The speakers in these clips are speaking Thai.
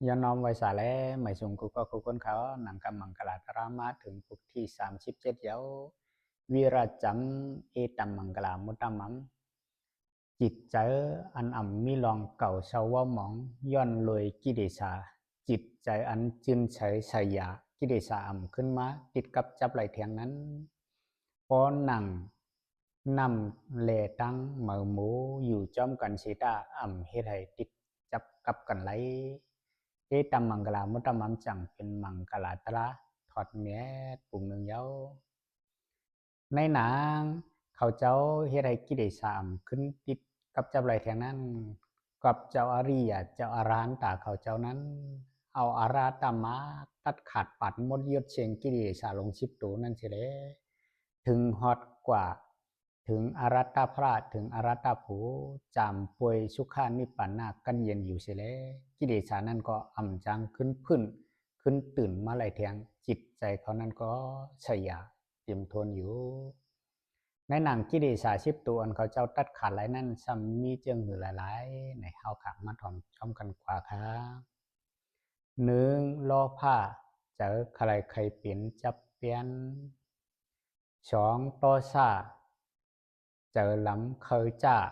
ย้อนน้อมไว้สาแลหมายสูงกูก็กูคนเขาหนังกำมังกลาตรามาถึงปุกที่37เย้าวิราจัมเอตัมมังกลามุตตมัมจิตใจอันอ่ำมีลองเก่าเชาว่าหมองย้อนเลยกิเลสาจิตใจอันจืนเฉยชายากิเลสาอ่ำขึ้นมาติดกับจับไหลเทียงนั้นพอหนังนำเลตั้งเหมือหมูอยู่จอมกันสีตาอ่ำเฮ็ดให้ติดจับกับกันไหล เอตัมมังกลามุตตมัมจังเป็นมังกลาตระถอดแม้ปุ่มหนึ่งเย้าในหนังเขาเจ้าเฮ็ดให้กิเลสามขึ้นติดกับเจ้าไรแทงนั้นกับเจ้าอาริยะเจ้าอารานตาเขาเจ้านั้นเอาอาราตมาตัดขาดปัดมดยศเชียงกิเลสาลงชิบตูนั่นเฉลถึงฮอดกว่าถึงอารัตตาพระถึงอารัตตาผูจามป่วยสุขานิปันนากันเย็นอยู่เสียแล้วกิเลสานั้นก็อ่ำจังขึ้นพื้นขึ้นตื่นมาไหลเทียงจิตใจเขานั้นก็เฉยาเตรียมทนอยู่ในหนังกิเลสาชิบตัวอันเขาเจ้าตัดขาดไหลนั่นซ้ำมีเจิงหือหลายๆในเฮาขังมาถ่อมชอมกันกว่าครับหนึ่งล้อผ้าเจอใครใครเปลี่ยนจับเปลี่ยนสองต่อซา chợ lắm khơi trả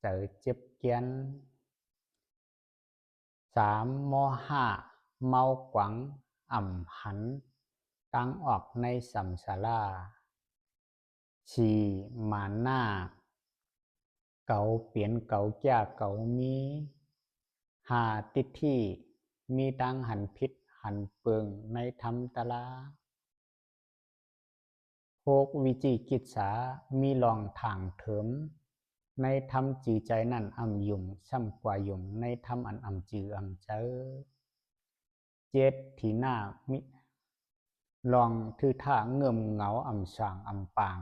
chợ tiếp kiến sám mô hạ mau quẳng ẩm hắn tăng ọọcในสัมสาราฉีมาหน้าเกาเปลี่ยนเกาแก่เกามีหาติดที่มีตังหันพิษหันเปิงในธรรมตลา โภควิจิกิจฉามีลองทางเถิมในธรรมจือใจนั่นอ่ำยุ่มช่ำกว่ายุ่มในธรรมอันอ่ำจืออ่ำเจอเจ็ดที่หน้ามิลองทือท่าเงื่อมเหงาอ่ำสางอ่ำปาง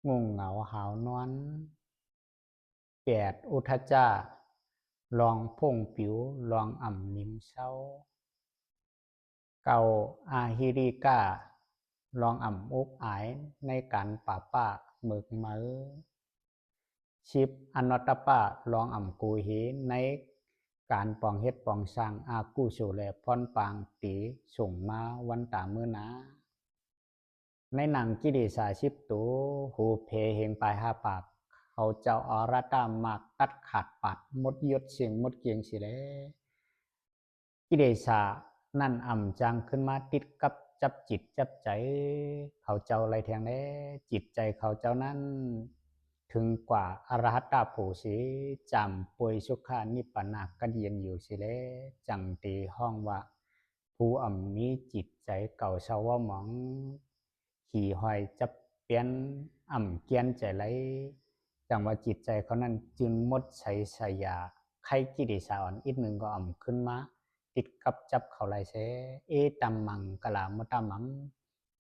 งงเหงาหาวนอนแปดอุทจจาลองพงผิวลองอ่ำนิ่มเศร้าเก่าอาฮิริกาลองอ่ำอุกอายในการป่าป้าเมึกมือชิปอนัตตปะลองอ่ำกูเหในการปองเฮ็ดปองสร้างอากูโชแลพรปางตีส่งมาวันตามือนาในหนังกิเลสาชิบตูหูเพเหงปลายห้าปากเขาเจ้าอรตามากตัดขาดปัดมดยศเสียงมดเกียงสิแลกิเลสานั่นอ่ำจังขึ้นมาติดกับจับจิตจับใจเขาเจ้าไรแทงแล้จิตใจเขาเจ้านั้นถึงกว่าอรหัตตาผู้สีจำป่วยสุขานิปนากันเย็นอยู่สิแลจังตีห้องว่าผู้อ่ำมีจิตใจเก่าเชาว่าหมองขี่หอยจับเปลี่ยนอ่ำเกียนใจไหลจังว่าจิตใจเขานั้นจึงมดใช้สยาไข่กิเลสอ่อนอีกหนึ่งก็อ่ำขึ้นมาติดกับจับเขาไรเสเอตัมมังกลามตามัม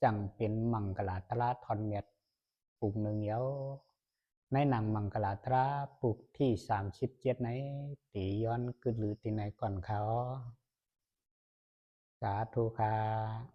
จังเป็นมังกลาตราทอนเมียดปุกหนึ่งเย้าในหนังมังกลาตราปุกที่37ในตีย้อนกึดหรือตีไหนก่อนเขาสาธุค่ะ